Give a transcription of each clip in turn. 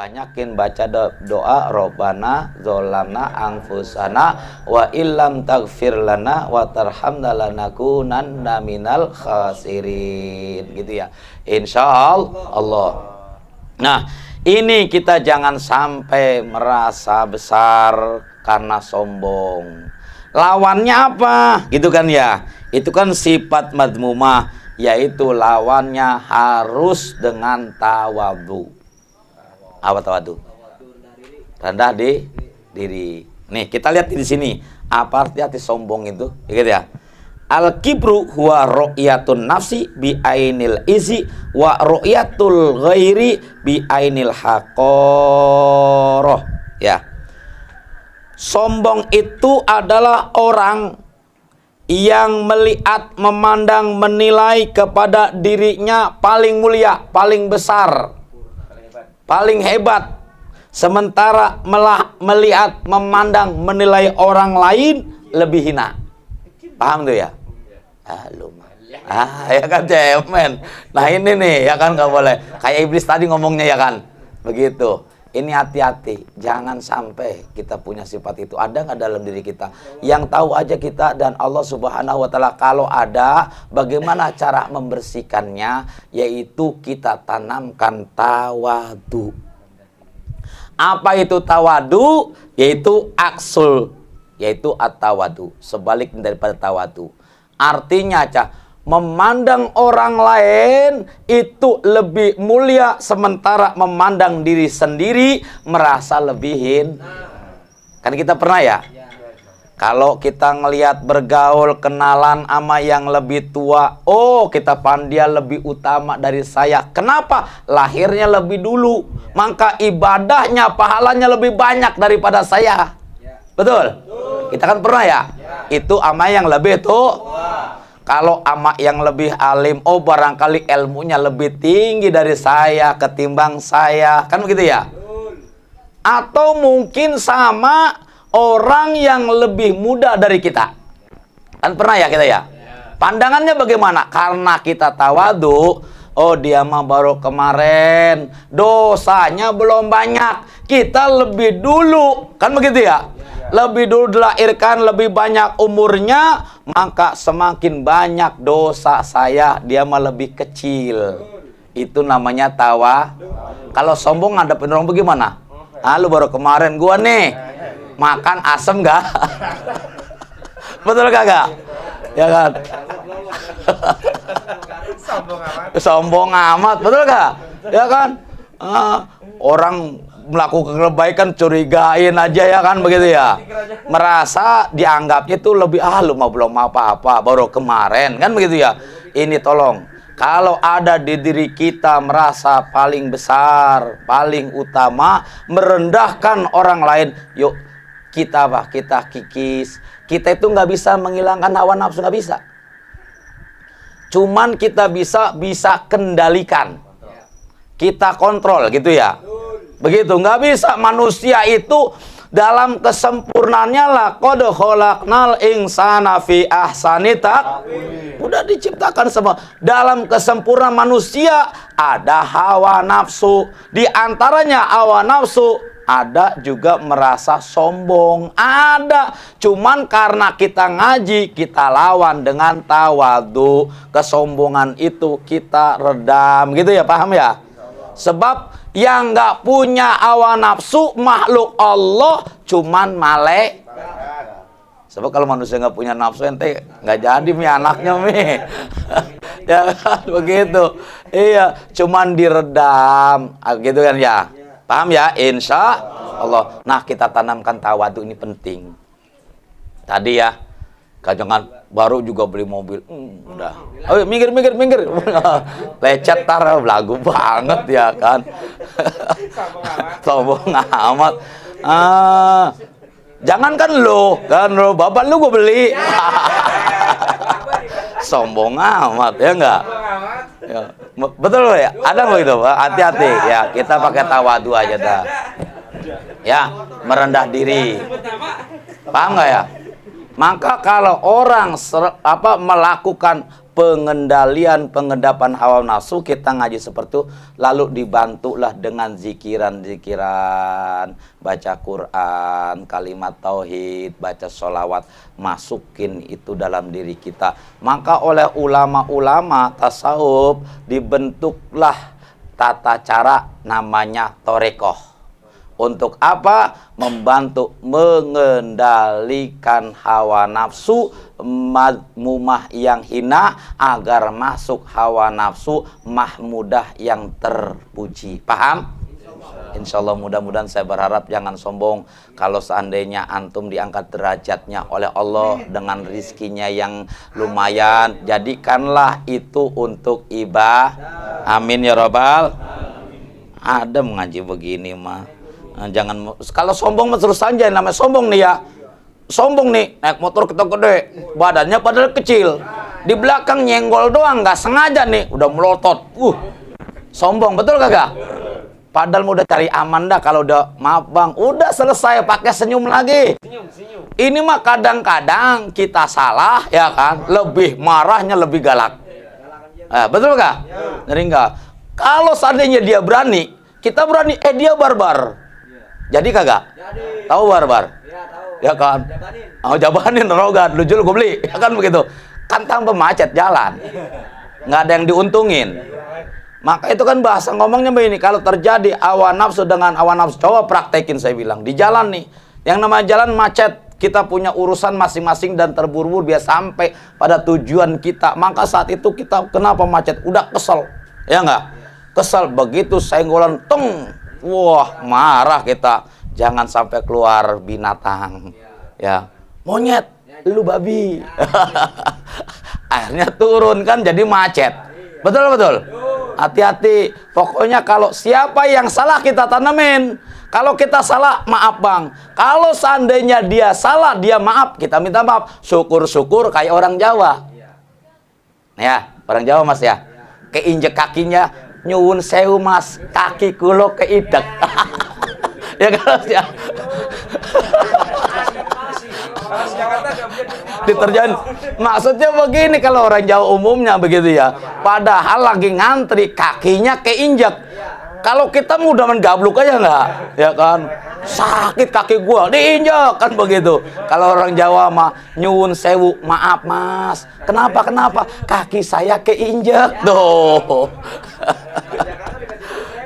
banyakin baca doa Robbana zolamna anfusana wa illam taghfir lana wa tarhamna lanakunanna minal khasirin, gitu ya, insyaallah. Nah, ini kita jangan sampai merasa besar karena sombong. Lawannya apa? Gitu kan ya. Itu kan sifat madmumah, yaitu lawannya harus dengan tawadu. Apa tawadu? Rendah di diri. Nih, kita lihat di sini. Apa arti sombong itu? Gitu ya. Al-kibru huwa ru'yatun nafsi bi ainil izi wa ru'yatul ghairi bi ainil haqarah. Ya. Sombong itu adalah orang yang melihat, memandang, menilai kepada dirinya paling mulia, paling besar, paling hebat, sementara melihat, memandang, menilai orang lain lebih hina. Paham tuh ya? Ya kan cemen. Nah ini nih ya kan, nggak boleh kayak iblis tadi ngomongnya ya kan, begitu. Ini hati-hati, jangan sampai kita punya sifat itu. Ada nggak dalam diri kita? Yang tahu aja kita dan Allah Subhanahu wa Ta'ala. Kalau ada, bagaimana cara membersihkannya? Yaitu kita tanamkan tawadu. Apa itu tawadu? Yaitu aksul, yaitu at-tawadu, sebalik daripada tawadu. Artinya memandang orang lain itu lebih mulia, sementara memandang diri sendiri merasa lebihin. Kan kita pernah ya? Kalau kita ngelihat bergaul, kenalan sama yang lebih tua, oh kita dia lebih utama dari saya. Kenapa? Lahirnya lebih dulu, maka ibadahnya, pahalanya lebih banyak daripada saya. Betul? Kita kan pernah ya? Itu ama yang lebih tua. Kalau ama yang lebih alim, oh barangkali ilmunya lebih tinggi dari saya, ketimbang saya. Kan begitu ya? Atau mungkin sama orang yang lebih muda dari kita. Kan pernah ya kita ya? Pandangannya bagaimana? Karena kita tawadu, oh dia mah baru kemarin, dosanya belum banyak, kita lebih dulu. Kan begitu ya? Lebih dulu dilahirkan, lebih banyak umurnya, maka semakin banyak dosa saya, dia mah lebih kecil. Itu namanya tawa. Kalau sombong ngadepin orang bagaimana? Ah, lu baru kemarin, gua nih makan asem gak? Betul kagak? Ya kan? Sombong amat, betul gak? Ya kan? Orang melakukan kebaikan curigain aja ya kan, begitu ya, merasa dianggapnya itu lebih, lu mah belum apa-apa, baru kemarin, kan begitu ya. Ini tolong, kalau ada di diri kita merasa paling besar, paling utama, merendahkan orang lain, yuk kita kikis. Kita itu nggak bisa menghilangkan hawa nafsu, nggak bisa, cuman kita bisa kendalikan, kita kontrol, gitu ya. Begitu, nggak bisa. Manusia itu dalam kesempurnaannya laqad khalaqnal insana fi ahsani taqwim. Udah diciptakan semua. Dalam kesempurnaan manusia ada hawa nafsu. Di antaranya hawa nafsu ada juga merasa sombong. Ada. Cuman karena kita ngaji, kita lawan dengan tawadu. Kesombongan itu kita redam. Gitu ya, paham ya? Sebab yang nggak punya hawa nafsu makhluk Allah cuman malaikat. Sebab kalau manusia nggak punya nafsu, ente nggak jadi anaknya ya kan, begitu. Iya, cuman diredam, gitu kan ya. Paham ya? Insya Allah. Nah, kita tanamkan tawadu ini penting. Tadi ya, jangan baru juga beli mobil, udah, oh minggir, lecet tar, belagu banget ya kan. Sombong amat. Jangankan lo, kan lo, bapak lu gue beli. Sombong amat ya enggak? Ya, betul ya? Ada begitu Pak? Hati-hati ya, kita pakai tawadu aja dah. Ya, merendah diri. Paham nggak ya? Maka kalau orang melakukan pengendapan hawa nafsu, kita ngaji seperti itu, lalu dibantulah dengan zikiran-zikiran, baca Quran, kalimat tauhid, baca sholawat, masukin itu dalam diri kita. Maka oleh ulama-ulama tasawuf dibentuklah tata cara namanya torekoh. Untuk apa? Membantu mengendalikan hawa nafsu madmumah yang hina agar masuk hawa nafsu mahmudah yang terpuji. Paham? Insya Allah, mudah-mudahan saya berharap jangan sombong. Kalau seandainya antum diangkat derajatnya oleh Allah dengan rizkinya yang lumayan, jadikanlah itu untuk ibadah. Amin ya Rabbal. Ada mengaji begini mah. Nah, jangan, kalau sombong terus saja, namanya sombong nih ya. Sombong nih, naik motor kita gede, badannya padahal kecil. Di belakang nyenggol doang, nggak sengaja nih, udah melotot. Sombong, betul kagak? Padahal udah cari aman dah, kalau udah maaf bang, udah selesai, pakai senyum lagi. Senyum. Ini mah kadang-kadang kita salah, ya kan? Lebih marahnya lebih galak. Betul kagak? Jadi enggak. Kalau seandainya dia berani, kita berani, dia barbar. Jadi kagak? Jadi. Tahu barbar? Ya, tahu. Ya kan? Jabanin. Jabanin rogan, lu jual gue beli. Ya kan begitu. Kan tambah macet jalan. Nggak ada yang diuntungin. Maka itu kan bahasa ngomongnya begini, kalau terjadi hawa nafsu dengan hawa nafsu, coba praktekin saya bilang. Di jalan nih, yang namanya jalan macet, kita punya urusan masing-masing dan terburu-buru biar sampai pada tujuan kita. Maka saat itu kita kenapa macet? Udah kesel. Ya enggak? Kesel, begitu senggolan, teng. Wah, marah kita. Jangan sampai keluar binatang. Ya, monyet, lu babi. Akhirnya turun kan jadi macet. Betul. Hati-hati. Pokoknya kalau siapa yang salah kita tanemin. Kalau kita salah, maaf bang. Kalau seandainya dia salah, dia maaf, kita minta maaf. Syukur-syukur kayak orang Jawa. Ya, orang Jawa mas ya. Keinjek kakinya, nyuwun sewu mas, kaki kulo keidek. Ya kalau ya. Diterjemahin. Maksudnya begini, kalau orang Jawa umumnya begitu ya. Padahal lagi ngantri, kakinya keinjek. Kalau kita mudah mengabluk aja nggak, ya kan? Sakit kaki gua, diinjak kan begitu. Kalau orang Jawa mah nyuwun sewu, maaf mas. Kenapa? Kaki saya keinjak tuh.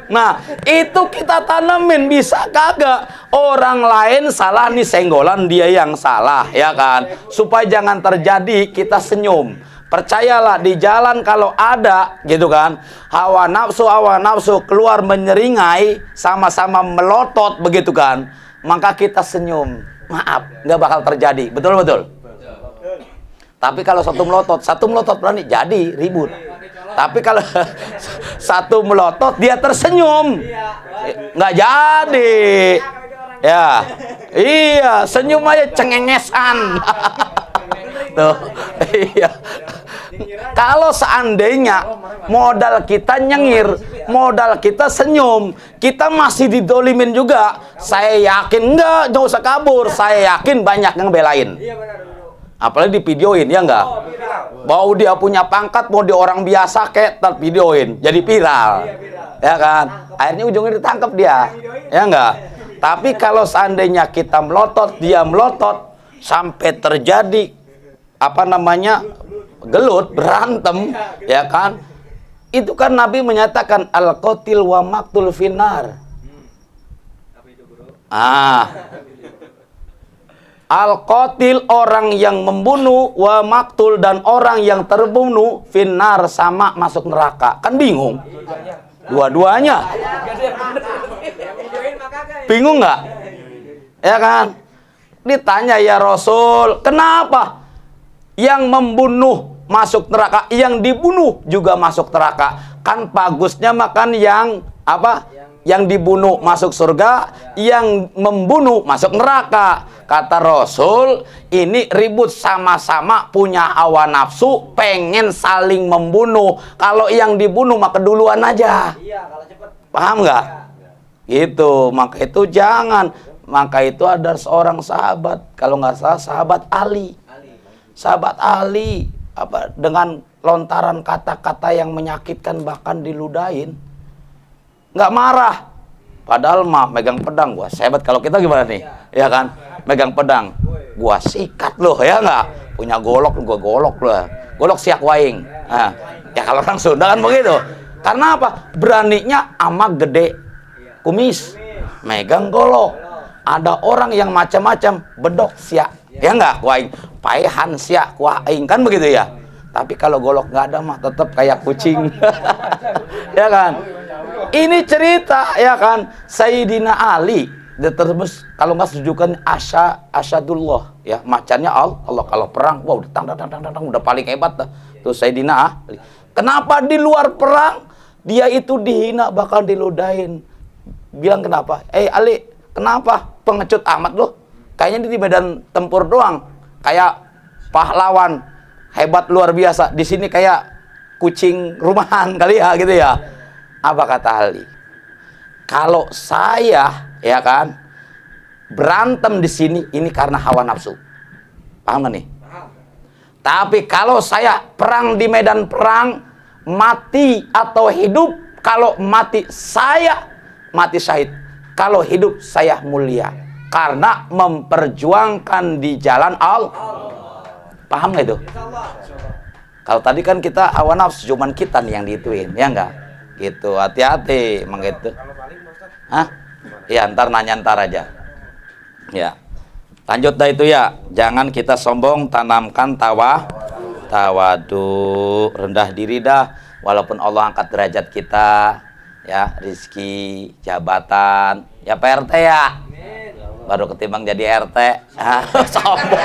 Nah, itu kita tanemin, bisa kagak? Orang lain salah nih, senggolan dia yang salah, ya kan? Supaya jangan terjadi, kita senyum. Percayalah, di jalan kalau ada gitu kan, hawa nafsu keluar menyeringai, sama-sama melotot begitu kan, maka kita senyum. Maaf, nggak bakal terjadi. Betul. Tapi kalau satu melotot berani jadi ribut. Tapi kalau satu melotot dia tersenyum, nggak jadi. Ya, iya, senyum aja cengengesan. Tuh, iya. Kalau seandainya modal kita nyengir, modal kita senyum, kita masih didolimin juga, saya yakin enggak, jangan usah kabur, saya yakin banyak yang belain. Apalagi divideoin, ya enggak? Mau dia punya pangkat, mau dia orang biasa kayak tervideoin, jadi viral. Ya kan? Akhirnya ujungnya ditangkap dia. Ya enggak? Tapi kalau seandainya kita melotot, dia melotot, sampai terjadi gelut, berantem, ya kan? Itu kan Nabi menyatakan al-qatil wa maqtul finnar. Al-qatil orang yang membunuh, wa maqtul dan orang yang terbunuh, finnar sama masuk neraka. Kan bingung? Dua-duanya. Bingung nggak? Ya kan? Ditanya, ya Rasul, kenapa yang membunuh masuk neraka, yang dibunuh juga masuk neraka? Kan bagusnya makan yang yang dibunuh masuk surga, yang membunuh masuk neraka. Kata Rasul, ini ribut, sama-sama punya hawa nafsu, pengen saling membunuh. Kalau yang dibunuh maka duluan aja. Paham nggak? Gitu. Maka itu jangan. Maka itu ada seorang sahabat, kalau nggak salah sahabat Ali. Sahabat Ali dengan lontaran kata-kata yang menyakitkan bahkan diludahin, nggak marah. Padahal mah megang pedang gua hebat. Kalau kita gimana nih? Ya kan? Megang pedang, gua sikat loh, ya nggak? Punya golok, gua golok loh. Golok siak waing. Nah, ya kalau orang Sunda kan begitu. Karena apa? Beraninya amak gede kumis, megang golok. Ada orang yang macam-macam, bedok siak, ya nggak? Waing, paehan siak waing, kan begitu ya? Tapi kalau golok nggak ada mah tetap kayak kucing. Ya kan? Ini cerita, ya kan, Sayyidina Ali terus kalau nggak sejukan asyadullah, ya macannya Allah kalau perang, wow, tang udah paling hebat tuh Sayyidina Ali. Kenapa di luar perang dia itu dihina, bakal diludahin? Bilang kenapa? Ali, kenapa pengecut amat loh? Kayaknya di medan tempur doang kayak pahlawan hebat luar biasa, di sini kayak kucing rumahan kali ya, gitu ya. Apa kata Ali? Kalau saya, ya kan, berantem di sini ini karena hawa nafsu. Paham gak nih? Tapi kalau saya perang di medan perang, mati atau hidup, kalau mati saya mati syahid, kalau hidup saya mulia karena memperjuangkan di jalan Allah. Paham gak itu? Kalau tadi kan kita hawa nafsu, cuman kita nih yang diituin, ya enggak? Gitu, hati-hati, emang gitu. Hah? Ya, ntar aja. Ya, lanjut dah itu ya. Jangan kita sombong, tanamkan tawadu, rendah diri dah. Walaupun Allah angkat derajat kita, ya, rizki, jabatan, ya PRT ya. Baru ketimbang jadi RT. Sombong.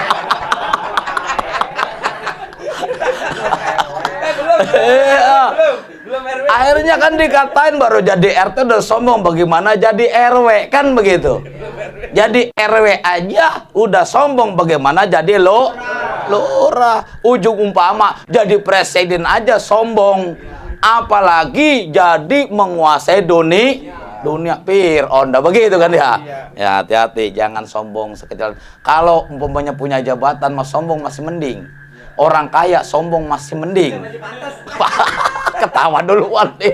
Akhirnya kan dikatain baru jadi RT udah sombong, bagaimana jadi RW, kan begitu. Jadi RW aja udah sombong, bagaimana jadi lurah. Ujung umpama jadi presiden aja sombong, apalagi jadi menguasai dunia Fir'aun, begitu kan ya. Ya hati-hati, jangan sombong sekecil. Kalau umpamanya punya jabatan mas sombong masih mending. Orang kaya sombong masih mending. Ketawa duluan nih.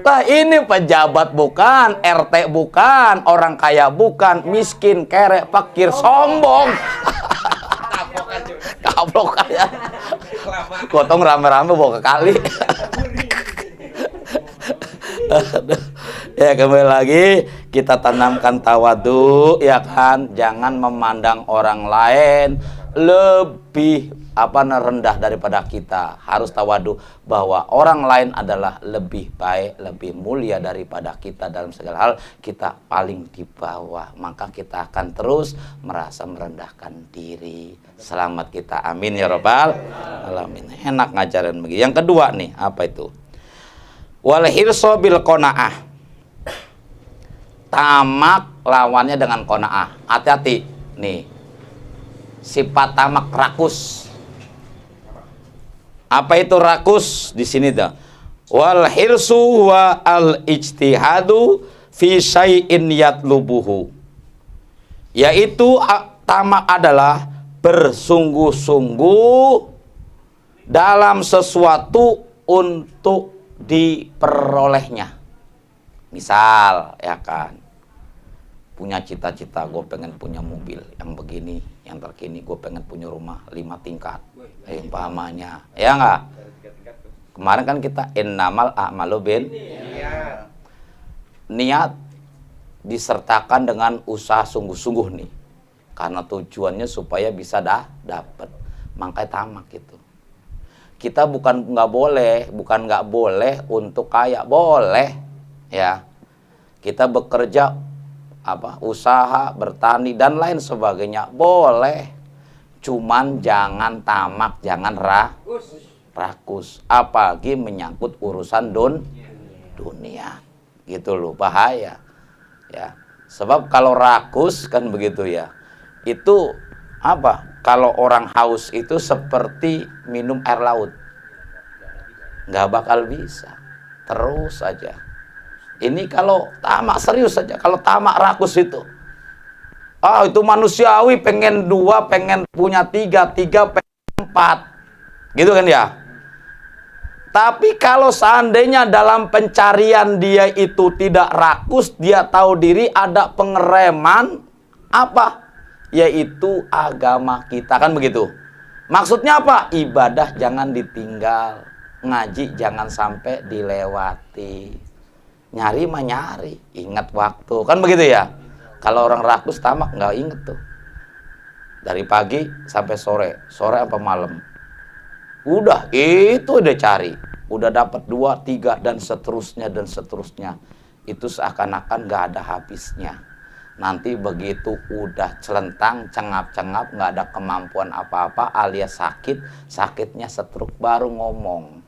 Nah, ini pejabat bukan, RT bukan, orang kaya bukan, miskin, kere, fakir, sombong. Kablok aja. Gotong rame-rame bawa ke kali. Ya, kembali lagi kita tanamkan tawadu, ya kan? Jangan memandang orang lain lebih rendah daripada kita. Harus tawadu bahwa orang lain adalah lebih baik, lebih mulia daripada kita dalam segala hal. Kita paling di bawah, maka kita akan terus merasa merendahkan diri. Selamat kita, amin ya rabbal alamin. Enak ngajarin begini. Yang kedua nih, apa itu? Wal hirso bil qanaah. Tamak lawannya dengan qanaah. Hati-hati nih. Sifat tamak rakus. Apa itu rakus? Di sini dah. Wal hirsu wa al ijtihadu fi syai'in yatlubuhu. Yaitu tamak adalah bersungguh-sungguh dalam sesuatu untuk diperolehnya. Misal, ya kan, punya cita-cita, gue pengen punya mobil yang begini, yang terkini, gue pengen punya rumah 5 tingkat, umpamanya, ya nggak? Kemarin kan kita innamal a'malu bin niat disertakan dengan usaha sungguh-sungguh nih, karena tujuannya supaya bisa dapat. Makanya tamak gitu. Kita bukan nggak boleh untuk kaya, boleh ya. Kita bekerja usaha, bertani dan lain sebagainya boleh. Cuman jangan tamak, jangan rakus. Apalagi menyangkut urusan dunia. Gitu loh, bahaya. Ya. Sebab kalau rakus kan begitu ya. Itu kalau orang haus itu seperti minum air laut. Nggak bakal bisa. Terus saja. Ini kalau tamak serius saja. Kalau tamak rakus itu. Itu manusiawi, pengen 2, pengen punya 3, pengen 4. Gitu kan ya. Tapi kalau seandainya dalam pencarian dia itu tidak rakus, dia tahu diri, ada pengereman, apa? Yaitu agama kita, kan begitu. Maksudnya apa? Ibadah jangan ditinggal, ngaji jangan sampai dilewati. Nyari mah nyari, ingat waktu, kan begitu ya. Kalau orang rakus tamak nggak inget tuh. Dari pagi sampai sore, sore apa malam. Udah, itu udah cari. Udah dapat 2, 3, dan seterusnya, dan seterusnya. Itu seakan-akan gak ada habisnya. Nanti begitu udah celentang, cengap-cengap, gak ada kemampuan apa-apa, alias sakit, sakitnya stroke, baru ngomong.